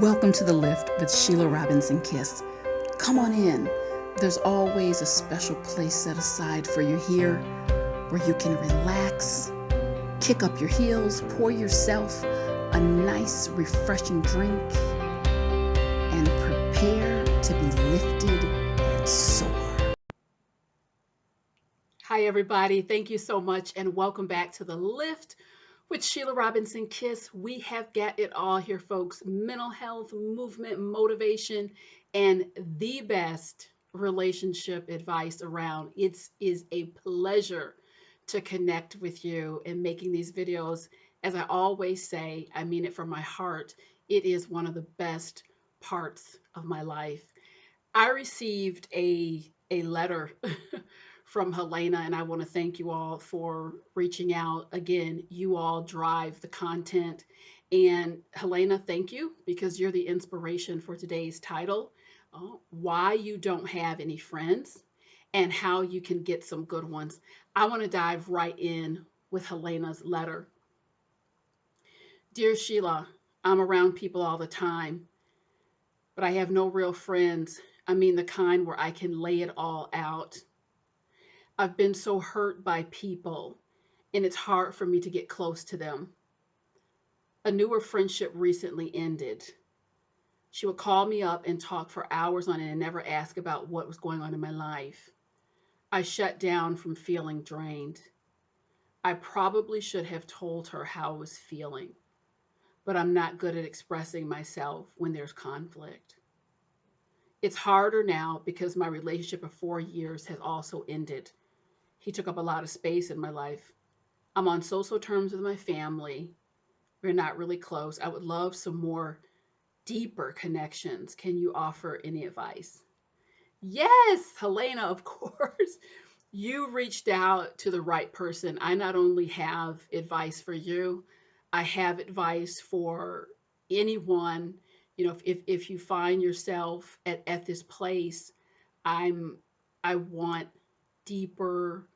Welcome to The Lift with Sheila Robinson Kiss. Come on in. There's always a special place set aside for you here where you can relax, kick up your heels, pour yourself a nice, refreshing drink, and prepare to be lifted and soar. Hi, everybody. Thank you so much, and welcome back to The Lift with Sheila Robinson Kiss. We have got it all here, folks. Mental health, movement, motivation, and the best relationship advice around. It is a pleasure to connect with you and making these videos. As I always say, I mean it from my heart. It is one of the best parts of my life. I received a letter from Helena, and I want to thank you all for reaching out. Again, you all drive the content. And Helena, thank you because you're the inspiration for today's title, Why You Don't Have Any Friends and How You Can Get Some Good Ones. I want to dive right in with Helena's letter. Dear Sheila, I'm around people all the time, but I have no real friends. I mean, the kind where I can lay it all out. I've been so hurt by people, and it's hard for me to get close to them. A newer friendship recently ended. She would call me up and talk for hours on it and never ask about what was going on in my life. I shut down from feeling drained. I probably should have told her how I was feeling, but I'm not good at expressing myself when there's conflict. It's harder now because my relationship of 4 years has also ended. He took up a lot of space in my life. I'm on social terms with my family. We're not really close. I would love some more deeper connections. Can you offer any advice? Yes, Helena, of course. You reached out to the right person. I not only have advice for you, I have advice for anyone. You know, if you find yourself at this place, I'm I want deeper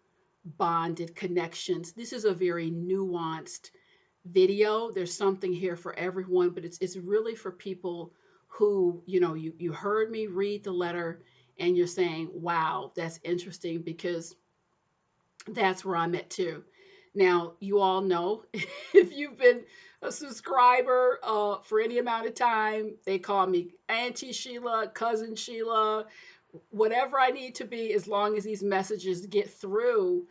bonded connections. This is a very nuanced video. There's something here for everyone, but it's really for people who, you heard me read the letter and you're saying, wow, that's interesting because that's where I'm at too. Now, you all know if you've been a subscriber for any amount of time, they call me Auntie Sheila, Cousin Sheila, whatever I need to be, as long as these messages get through,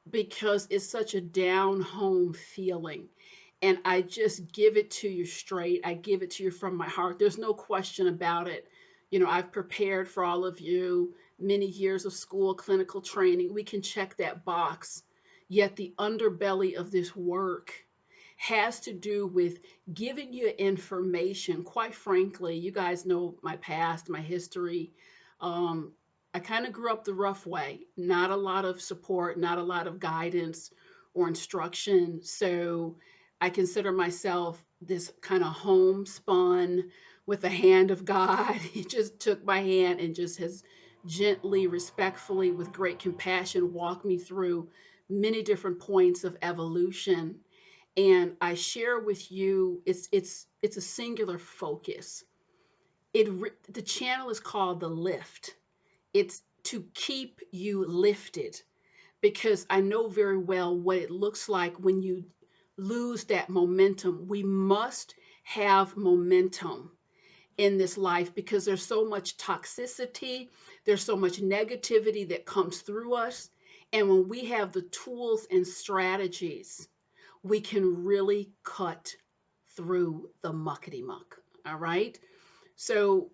because it's such a down home feeling. And I just give it to you straight. I give it to you from my heart. There's no question about it. You know, I've prepared for all of you many years of school, clinical training. We can check that box. Yet the underbelly of this work has to do with giving you information. Quite frankly, you guys know my past, my history. Um, I kind of grew up the rough way, not a lot of support, not a lot of guidance or instruction. So I consider myself this kind of homespun with the hand of God. He just took my hand and just has gently, respectfully, with great compassion, walked me through many different points of evolution. And I share with you, it's a singular focus. The channel is called The Lift. It's to keep you lifted because I know very well what it looks like when you lose that momentum. We must have momentum in this life because there's so much toxicity, there's so much negativity that comes through us. And when we have the tools and strategies, we can really cut through the muckety muck. All right. So,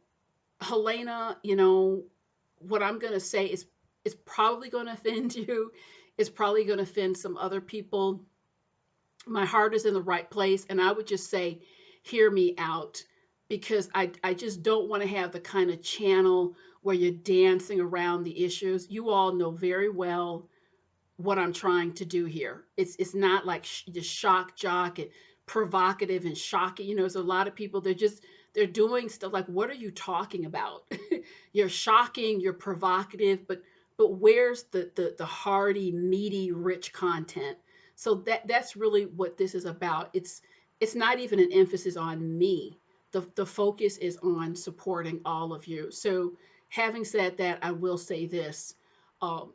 Helena, what I'm going to say is probably going to offend you. It's probably going to offend some other people. My heart is in the right place. And I would just say, hear me out because I just don't want to have the kind of channel where you're dancing around the issues. You all know very well what I'm trying to do here. It's not like just shock jock and provocative and shocking. There's a lot of people they're doing stuff like, what are you talking about? You're shocking, you're provocative, but where's the hearty, meaty, rich content? So that's really what this is about. It's not even an emphasis on me, the focus is on supporting all of you. So, having said that, I will say this. Um,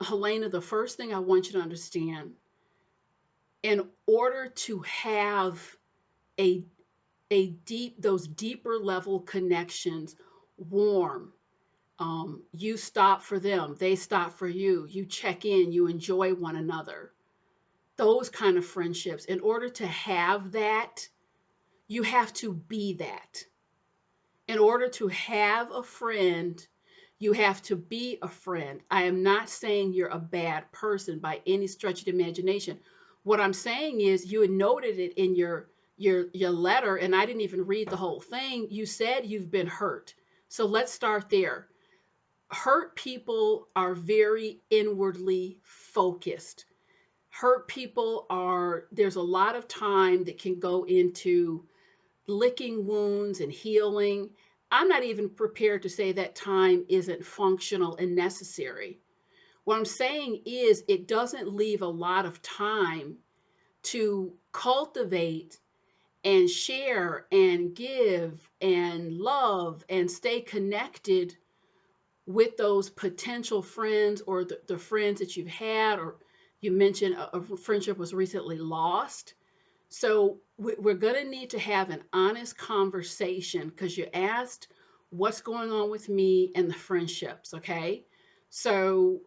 Helena, the first thing I want you to understand, in order to have a those deeper level connections, warm, you stop for them, they stop for you, you check in, you enjoy one another, those kind of friendships. In order to have that, you have to be that. In order to have a friend, you have to be a friend. I am not saying you're a bad person by any stretch of the imagination. What I'm saying is you had noted it in your letter, and I didn't even read the whole thing. You said you've been hurt. So let's start there. Hurt people are very inwardly focused. Hurt people are, there's a lot of time that can go into licking wounds and healing. I'm not even prepared to say that time isn't functional and necessary. What I'm saying is it doesn't leave a lot of time to cultivate and share and give and love and stay connected with those potential friends, or the friends that you've had, or you mentioned a friendship was recently lost. So we're going to need to have an honest conversation, because you asked what's going on with me and the friendships. Okay. So,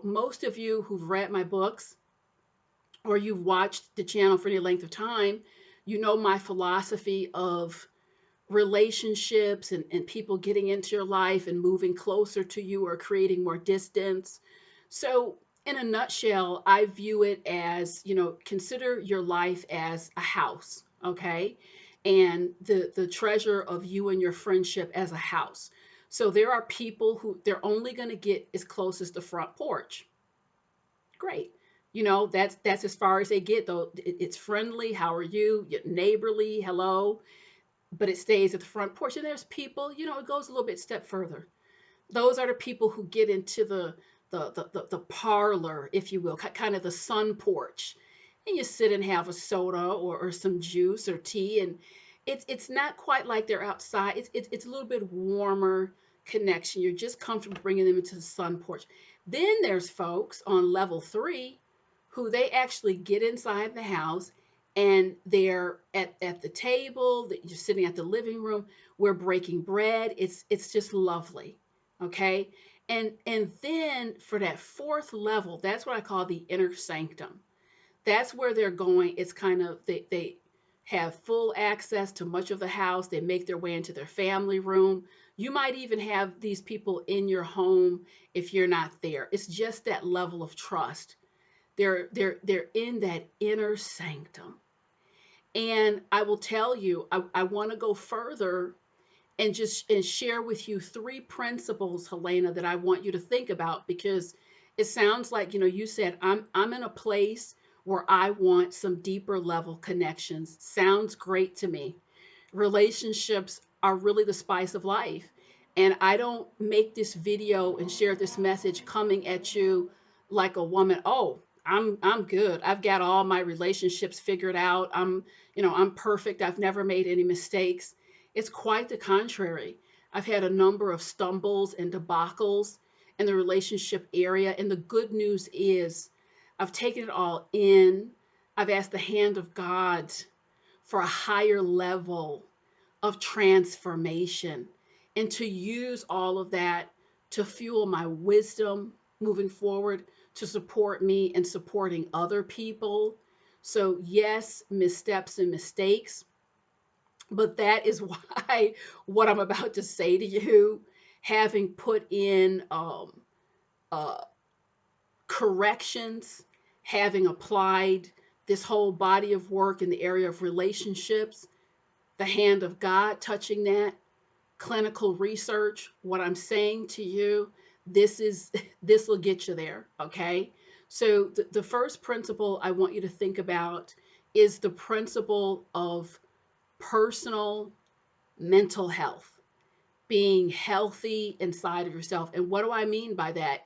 most of you who've read my books or you've watched the channel for any length of time, you know my philosophy of relationships and people getting into your life and moving closer to you or creating more distance. So, in a nutshell, I view it as, consider your life as a house, okay? And the treasure of you and your friendship as a house. So there are people who they're only going to get as close as the front porch. Great. That's as far as they get, though. It's friendly. How are you? Neighborly. Hello, but it stays at the front porch. And there's people, it goes a little bit step further. Those are the people who get into the parlor, if you will, kind of the sun porch. And you sit and have a soda or some juice or tea. And it's not quite like they're outside. It's a little bit warmer connection. You're just comfortable bringing them into the sun porch. Then there's folks on level 3 who they actually get inside the house, and they're at the table, that you're sitting at the living room, we're breaking bread. It's just lovely. Okay. And then for that fourth level, that's what I call the inner sanctum. That's where they're going. It's kind of, they have full access to much of the house. They make their way into their family room. You might even have these people in your home if you're not there. It's just that level of trust. They're in that inner sanctum. And I will tell you, I want to go further and just and share with you 3 principles, Helena, that I want you to think about, because it sounds like, you said I'm in a place where I want some deeper level connections. Sounds great to me. Relationships are really the spice of life. And I don't make this video and share this message coming at you like a woman. Oh, I'm good. I've got all my relationships figured out. I'm perfect. I've never made any mistakes. It's quite the contrary. I've had a number of stumbles and debacles in the relationship area. And the good news is I've taken it all in. I've asked the hand of God for a higher level of transformation, and to use all of that to fuel my wisdom moving forward, to support me in supporting other people. So, yes, missteps and mistakes, but that is why what I'm about to say to you, having put in uh, corrections, having applied this whole body of work in the area of relationships, the hand of God touching that, clinical research, what I'm saying to you, this is this will get you there, okay? So the first principle I want you to think about is the principle of personal mental health, being healthy inside of yourself. And what do I mean by that?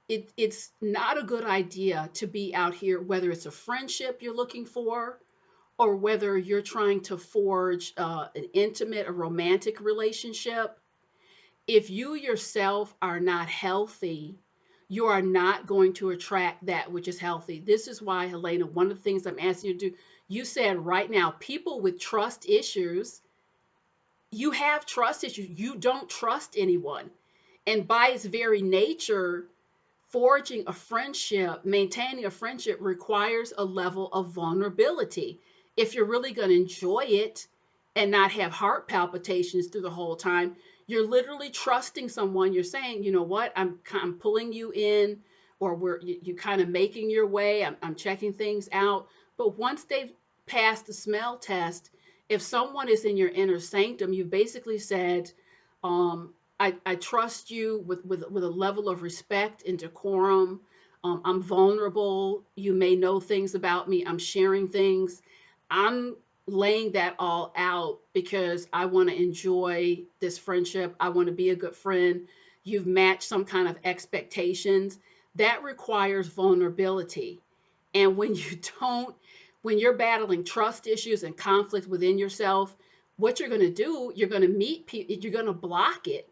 It's not a good idea to be out here, whether it's a friendship you're looking for, or whether you're trying to forge an intimate or romantic relationship, if you yourself are not healthy, you are not going to attract that which is healthy. This is why, Helena, one of the things I'm asking you to do, you said right now, people with trust issues, you have trust issues. You don't trust anyone. And by its very nature, forging a friendship, maintaining a friendship requires a level of vulnerability. If you're really going to enjoy it and not have heart palpitations through the whole time, you're literally trusting someone. You're saying, you know what, I'm pulling you in, or you kind of making your way. I'm checking things out. But once they've passed the smell test, if someone is in your inner sanctum, you basically said, I trust you with a level of respect and decorum. I'm vulnerable. You may know things about me. I'm sharing things. I'm laying that all out because I want to enjoy this friendship. I want to be a good friend. You've matched some kind of expectations. That requires vulnerability. And when you don't, when you're battling trust issues and conflict within yourself, what you're going to do, you're going to meet people, you're going to block it.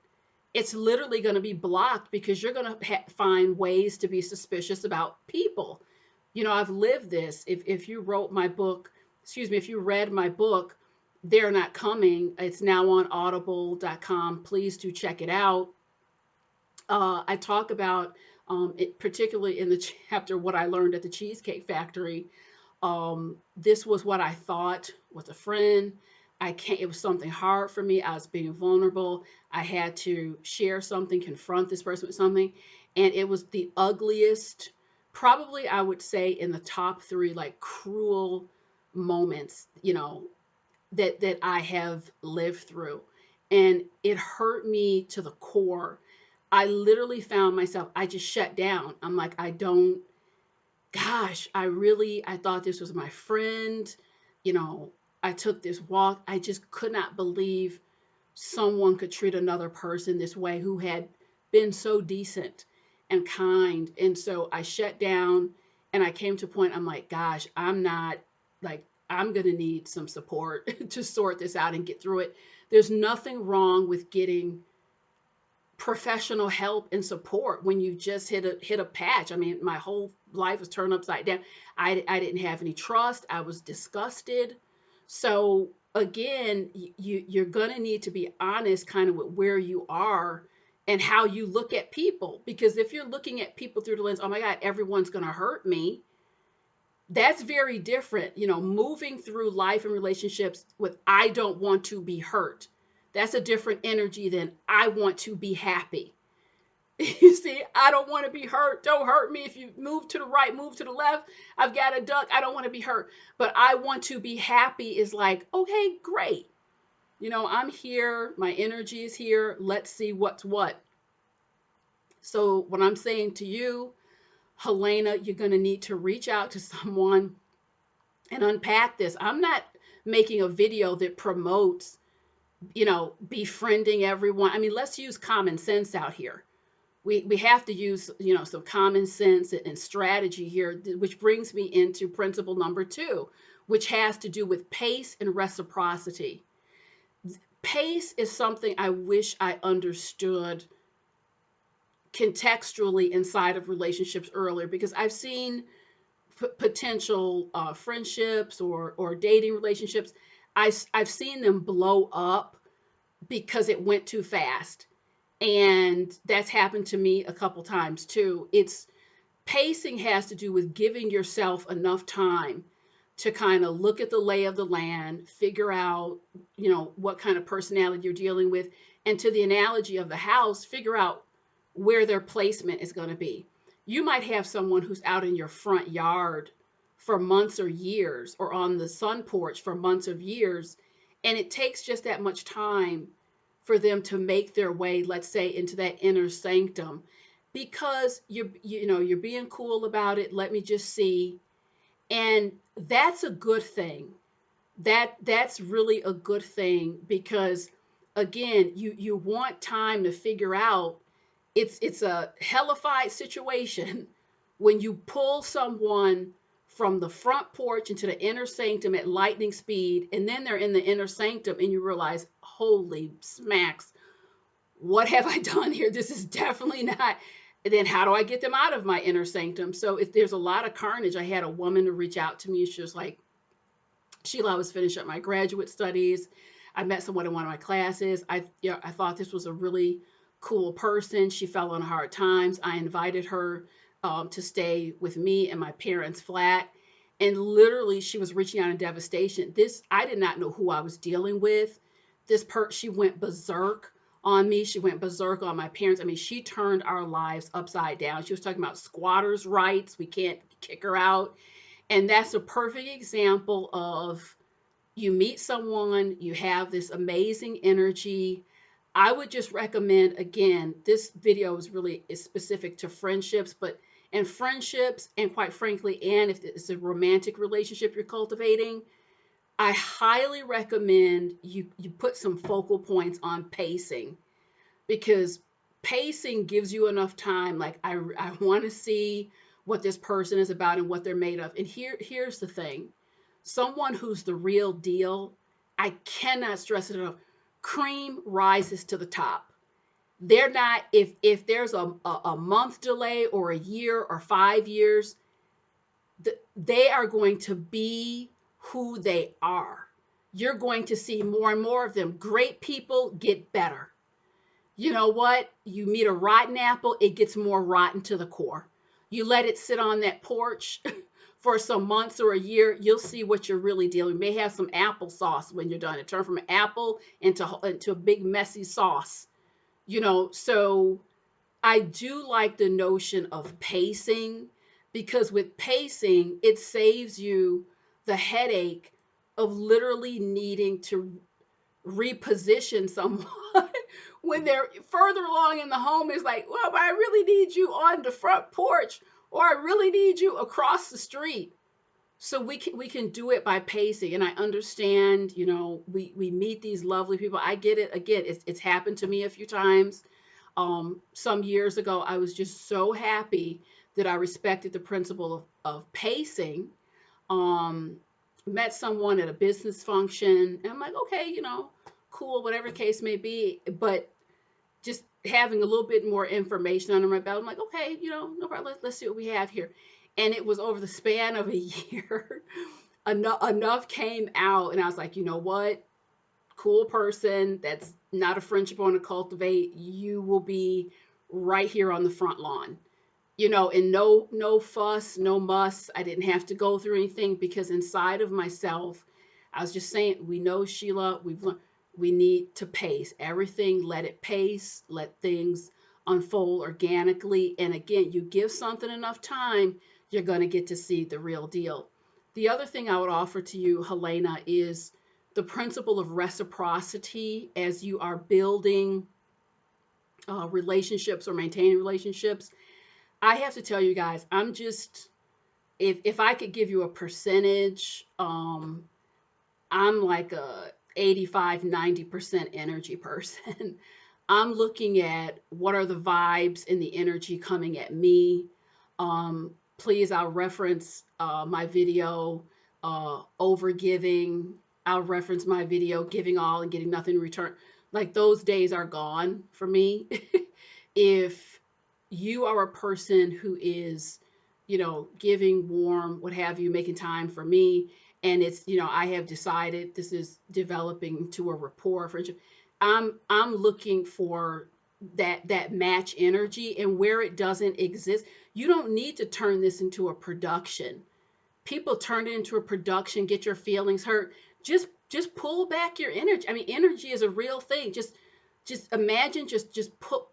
It's literally going to be blocked because you're going to find ways to be suspicious about people. You know, I've lived this. If you wrote my book, excuse me, if you read my book, They're Not Coming, it's now on audible.com. Please do check it out. I talk about it, particularly in the chapter, what I learned at the Cheesecake Factory. This was what I thought was a friend. I can't, it was something hard for me. I was being vulnerable. I had to share something, confront this person with something. And it was the ugliest, probably I would say in the top three, like cruel moments, that I have lived through. And it hurt me to the core. I literally found myself, I just shut down. I'm like, I don't, gosh, I thought this was my friend. You know, I took this walk. I just could not believe someone could treat another person this way who had been so decent and kind. And so I shut down and I came to a point, I'm like, gosh, I'm not like, I'm going to need some support to sort this out and get through it. There's nothing wrong with getting professional help and support when you just hit a patch. I mean, my whole life was turned upside down. I didn't have any trust. I was disgusted. So again, you're gonna need to be honest, kind of with where you are and how you look at people. Because if you're looking at people through the lens, oh my God, everyone's gonna hurt me, that's very different. You know, moving through life and relationships with I don't want to be hurt. That's a different energy than I want to be happy. You see, I don't want to be hurt. Don't hurt me. If you move to the right, move to the left. I've got a duck. I don't want to be hurt. But I want to be happy is like, okay, great. You know, I'm here. My energy is here. Let's see what's what. So, what I'm saying to you, Helena, you're going to need to reach out to someone and unpack this. I'm not making a video that promotes, befriending everyone. I mean, let's use common sense out here. We have to use, some common sense and strategy here, which brings me into principle number 2, which has to do with pace and reciprocity. Pace is something I wish I understood contextually inside of relationships earlier, because I've seen potential friendships or dating relationships. I've seen them blow up because it went too fast. And that's happened to me a couple times too. It's pacing has to do with giving yourself enough time to kind of look at the lay of the land, figure out, what kind of personality you're dealing with, and to the analogy of the house, figure out where their placement is going to be. You might have someone who's out in your front yard for months or years, or on the sun porch for months of years, and it takes just that much time for them to make their way, let's say, into that inner sanctum, because you're being cool about it. Let me just see. And that's a good thing. That's really a good thing, because again, you want time to figure out. It's a hellified situation when you pull someone from the front porch into the inner sanctum at lightning speed, and then they're in the inner sanctum, and you realize, holy smacks, what have I done here? This is definitely not. And then how do I get them out of my inner sanctum? So if there's a lot of carnage, I had a woman to reach out to me. She was like, Sheila, I was finishing up my graduate studies. I met someone in one of my classes. I thought this was a really cool person. She fell on hard times. I invited her to stay with me in my parents' flat. And literally, she was reaching out in devastation. I did not know who I was dealing with. She went berserk on me. She went berserk on my parents. I mean, she turned our lives upside down. She was talking about squatters' rights. We can't kick her out. And that's a perfect example of, you meet someone, you have this amazing energy. I would just recommend, again, this video is specific to friendships, but and friendships, and quite frankly, and if it's a romantic relationship you're cultivating, I highly recommend you put some focal points on pacing, because pacing gives you enough time. Like, I want to see what this person is about and what they're made of. And here's the thing. Someone who's the real deal, I cannot stress it enough. Cream rises to the top. They're not, if there's a month delay or a year or 5 years, they are going to be who they are. You're going to see more and more of them. Great people get better. You know what? You meet a rotten apple, it gets more rotten to the core. You let it sit on that porch for some months or a year, you'll see what you're really dealing with. You may have some applesauce when you're done. It turned from an apple into a big messy sauce. So I do like the notion of pacing, because with pacing, it saves you the headache of literally needing to reposition someone when they're further along in the home. Is like, well, I really need you on the front porch, or I really need you across the street. So we can do it by pacing. And I understand, we meet these lovely people. I get it. Again, it's happened to me a few times. Some years ago, I was just so happy that I respected the principle of pacing. um, Met someone at a business function, and I'm like, okay, cool, whatever case may be. But just having a little bit more information under my belt, I'm like, okay, no problem. Let's see what we have here. And it was over the span of a year, enough came out, and I was like, you know what? Cool person. That's not a friendship I want to cultivate. You will be right here on the front lawn, and no fuss, no muss. I didn't have to go through anything, because inside of myself, I was just saying, we know, Sheila, we've learned we need to pace everything. Let it pace. Let things unfold organically. And again, you give something enough time, you're going to get to see the real deal. The other thing I would offer to you, Helena, is the principle of reciprocity as you are building relationships or maintaining relationships. I have to tell you guys, I'm just, if I could give you a percentage, I'm like a 85-90% energy person. I'm looking at what are the vibes and the energy coming at me. Please, I'll reference my video, over giving. I'll reference my video, giving all and getting nothing in return. Like, those days are gone for me. If you are a person who is, giving, warm, what have you, making time for me, and it's, I have decided this is developing to a rapport friendship. I'm looking for that match energy. And where it doesn't exist, you don't need to turn this into a production. People turn it into a production, get your feelings hurt. Just pull back your energy. I mean, energy is a real thing. Just imagine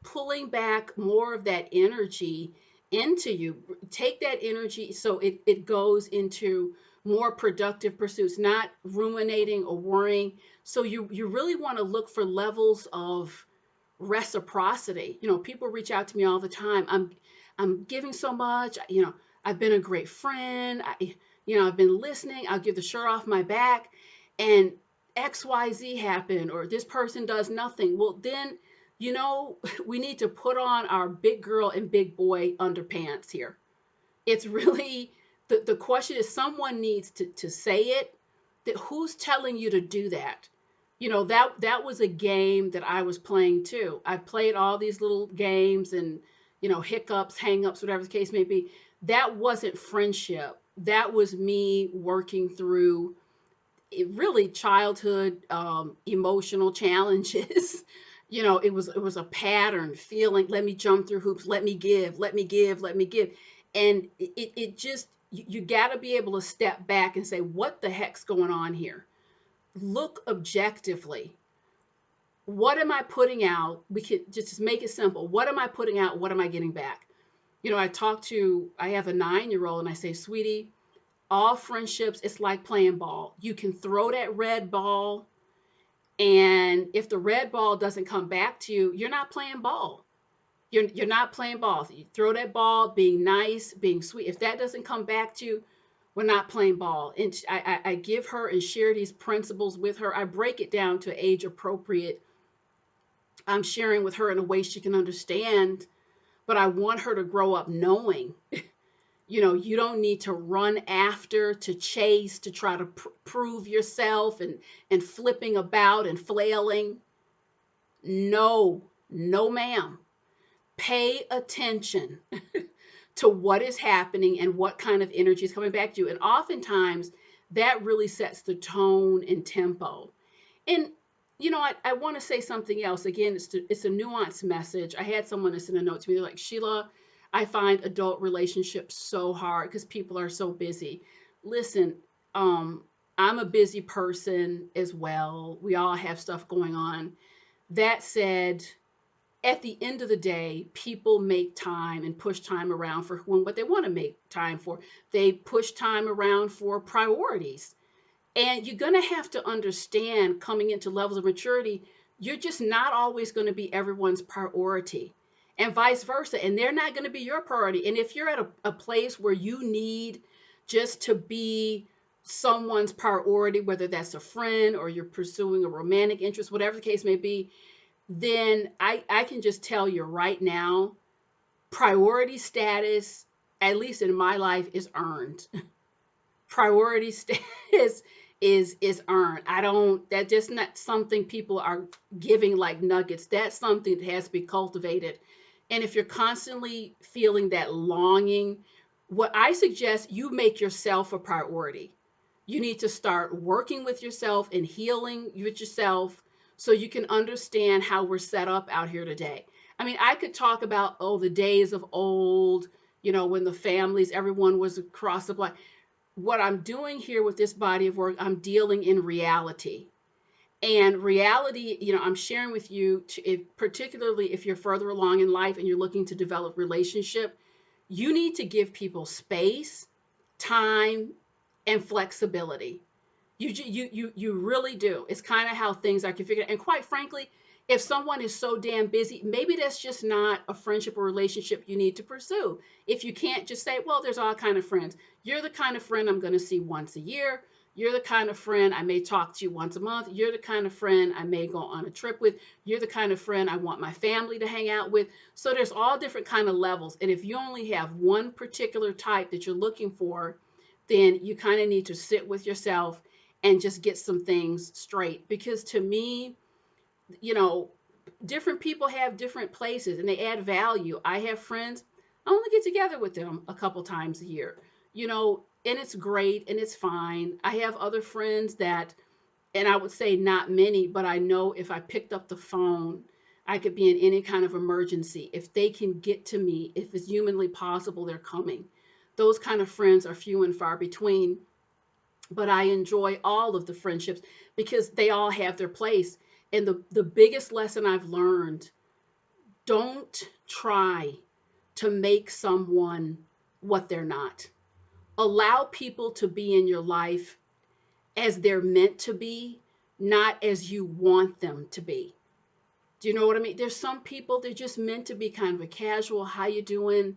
pulling back more of that energy into you. Take that energy so it goes into more productive pursuits, not ruminating or worrying. So you really want to look for levels of reciprocity. People reach out to me all the time. I'm giving so much. I've been a great friend. I've been listening. I'll give the shirt off my back, and XYZ happened, or this person does nothing. Well, then, we need to put on our big girl and big boy underpants here. It's really The question is, someone needs to say it. That who's telling you to do that? That was a game that I was playing too. I played all these little games and hiccups, hang-ups, whatever the case may be. That wasn't friendship. That was me working through really childhood emotional challenges. It was a pattern feeling. Let me jump through hoops. Let me give. Let me give. Let me give. And it just you got to be able to step back and say, what the heck's going on here? Look objectively. What am I putting out? We could just make it simple. What am I putting out? What am I getting back? I have a 9-year old and I say, sweetie, all friendships, it's like playing ball. You can throw that red ball, and if the red ball doesn't come back to you, you're not playing ball. You're not playing ball. You throw that ball, being nice, being sweet. If that doesn't come back to you, we're not playing ball. And I give her and share these principles with her. I break it down to age appropriate. I'm sharing with her in a way she can understand, but I want her to grow up knowing you don't need to run after, to chase, to try to prove yourself and flipping about and flailing. No, no, ma'am. Pay attention to what is happening and what kind of energy is coming back to you. And oftentimes that really sets the tone and tempo. And I want to say something else. Again, it's a nuanced message. I had someone that sent a note to me. They're like, Sheila, I find adult relationships so hard because people are so busy. Listen, I'm a busy person as well. We all have stuff going on. That said, at the end of the day, people make time and push time around for what they want to make time for. They push time around for priorities. And you're going to have to understand, coming into levels of maturity, you're just not always going to be everyone's priority, and vice versa. And they're not going to be your priority. And if you're at a place where you need just to be someone's priority, whether that's a friend or you're pursuing a romantic interest, whatever the case may be, then I can just tell you right now, priority status, at least in my life, is earned. Priority status is earned. I don't That just not something people are giving like nuggets. That's something that has to be cultivated. And if you're constantly feeling that longing, what I suggest, you make yourself a priority. You need to start working with yourself and healing with yourself so you can understand how we're set up out here today. I mean, I could talk about, the days of old, when the families, everyone was across the block. What I'm doing here with this body of work, I'm dealing in reality. And reality, I'm sharing with you, particularly if you're further along in life and you're looking to develop relationship, you need to give people space, time, and flexibility. You really do. It's kind of how things are configured. And quite frankly, if someone is so damn busy, maybe that's just not a friendship or relationship you need to pursue. If you can't just say, well, there's all kind of friends. You're the kind of friend I'm going to see once a year. You're the kind of friend I may talk to you once a month. You're the kind of friend I may go on a trip with. You're the kind of friend I want my family to hang out with. So there's all different kind of levels. And if you only have one particular type that you're looking for, then you kind of need to sit with yourself and just get some things straight. Because to me, you know, different people have different places and they add value. I have friends, I only get together with them a couple times a year, and it's great and it's fine. I have other friends that, and I would say not many, but I know if I picked up the phone, I could be in any kind of emergency. If they can get to me, if it's humanly possible, they're coming. Those kind of friends are few and far between, but I enjoy all of the friendships because they all have their place. And the biggest lesson I've learned, don't try to make someone what they're not. Allow people to be in your life as they're meant to be, not as you want them to be. Do you know what I mean? There's some people, they're just meant to be kind of a casual, how you doing?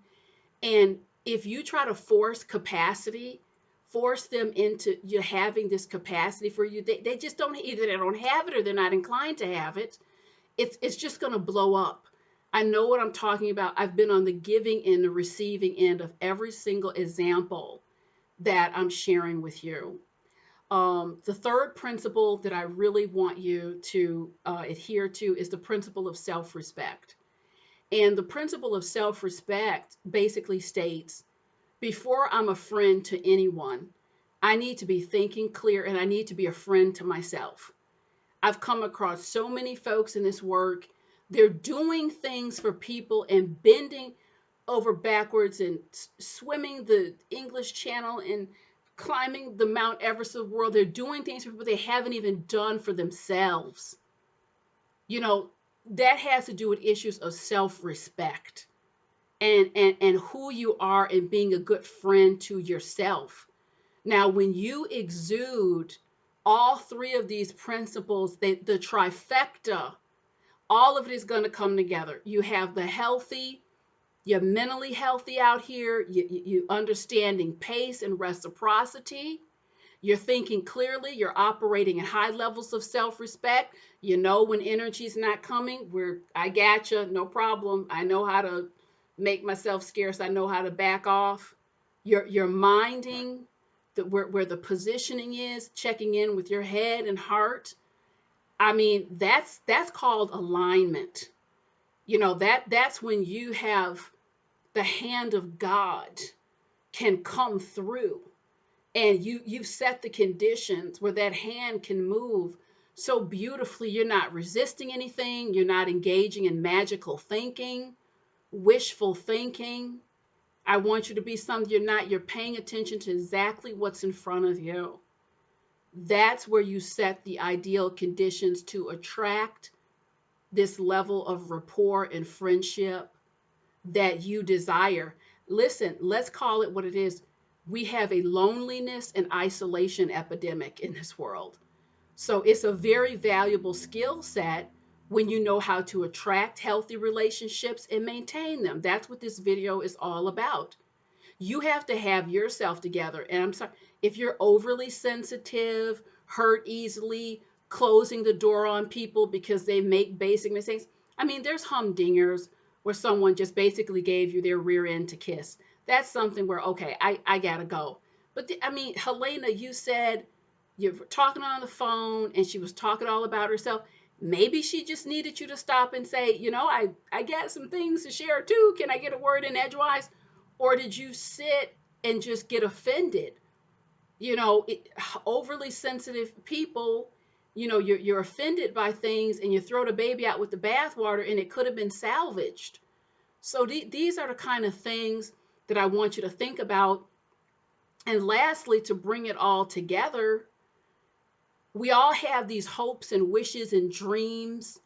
And if you try to force capacity, force them into you having this capacity for you, they just don't, either they don't have it or they're not inclined to have it. It's just going to blow up. I know what I'm talking about. I've been on the giving and the receiving end of every single example that I'm sharing with you. The third principle that I really want you to adhere to is the principle of self respect. And the principle of self respect basically states before I'm a friend to anyone, I need to be thinking clear and I need to be a friend to myself. I've come across so many folks in this work. They're doing things for people and bending over backwards and swimming the English Channel and climbing the Mount Everest of the world. They're doing things for people they haven't even done for themselves. You know, that has to do with issues of self respect and who you are and being a good friend to yourself. Now, when you exude all three of these principles, the trifecta, all of it is going to come together. You have the healthy, you're mentally healthy out here, you understanding pace and reciprocity. You're thinking clearly, you're operating at high levels of self-respect. You know when energy's not coming, I gotcha, no problem. I know how to make myself scarce. I know how to back off. You're minding where the positioning is, checking in with your head and heart. I mean, that's called alignment. That's when you have the hand of God can come through and you've set the conditions where that hand can move so beautifully. You're not resisting anything, you're not engaging in magical thinking, wishful thinking. I want you to be something you're not. You're paying attention to exactly what's in front of you. That's where you set the ideal conditions to attract this level of rapport and friendship that you desire. Listen, let's call it what it is. We have a loneliness and isolation epidemic in this world. So it's a very valuable skill set when you know how to attract healthy relationships and maintain them. That's what this video is all about. You have to have yourself together. And I'm sorry, if you're overly sensitive, hurt easily, closing the door on people because they make basic mistakes. I mean, there's humdingers where someone just basically gave you their rear end to kiss. That's something where, okay, I gotta go. But I mean, Helena, you said you're talking on the phone and she was talking all about herself. Maybe she just needed you to stop and say, I got some things to share too. Can I get a word in edgewise? Or did you sit and just get offended? Overly sensitive people, you're offended by things and you throw the baby out with the bathwater and it could have been salvaged. So these are the kind of things that I want you to think about. And lastly, to bring it all together, we all have these hopes and wishes and dreams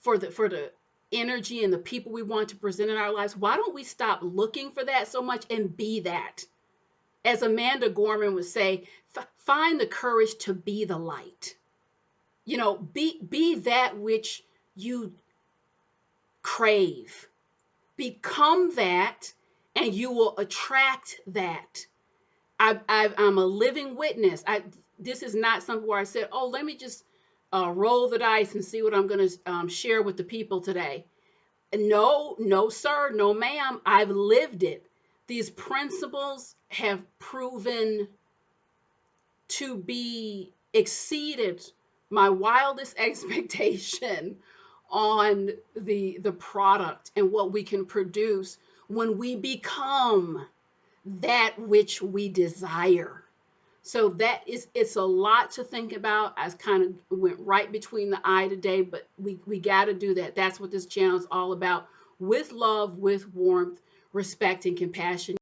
for the energy and the people we want to present in our lives. Why don't we stop looking for that so much and be that? As Amanda Gorman would say, find the courage to be the light. Be that which you crave. Become that, and you will attract that. I'm a living witness. This is not something where I said, "Oh, let me just roll the dice and see what I'm going to share with the people today." No, no, sir, no, ma'am. I've lived it. These principles have proven to be exceeded my wildest expectation on the product and what we can produce when we become that which we desire. So it's a lot to think about. I kind of went right between the eye today, but we got to do that. That's what this channel is all about, with love, with warmth, respect, and compassion.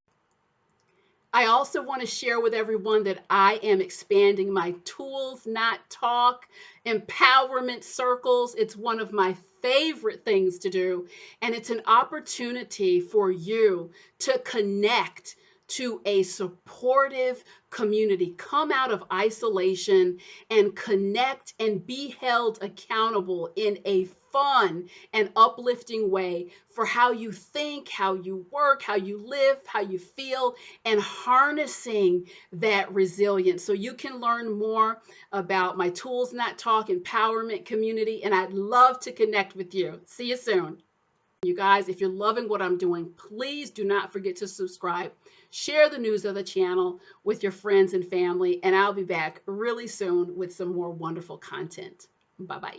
I also want to share with everyone that I am expanding my tools, not talk, empowerment circles. It's one of my favorite things to do, and it's an opportunity for you to connect to a supportive community. Come out of isolation and connect and be held accountable in a fun and uplifting way for how you think, how you work, how you live, how you feel, and harnessing that resilience. So you can learn more about my Tools Not Talk empowerment community, and I'd love to connect with you. See you soon. You guys, if you're loving what I'm doing, please do not forget to subscribe. Share the news of the channel with your friends and family, and I'll be back really soon with some more wonderful content. Bye-bye.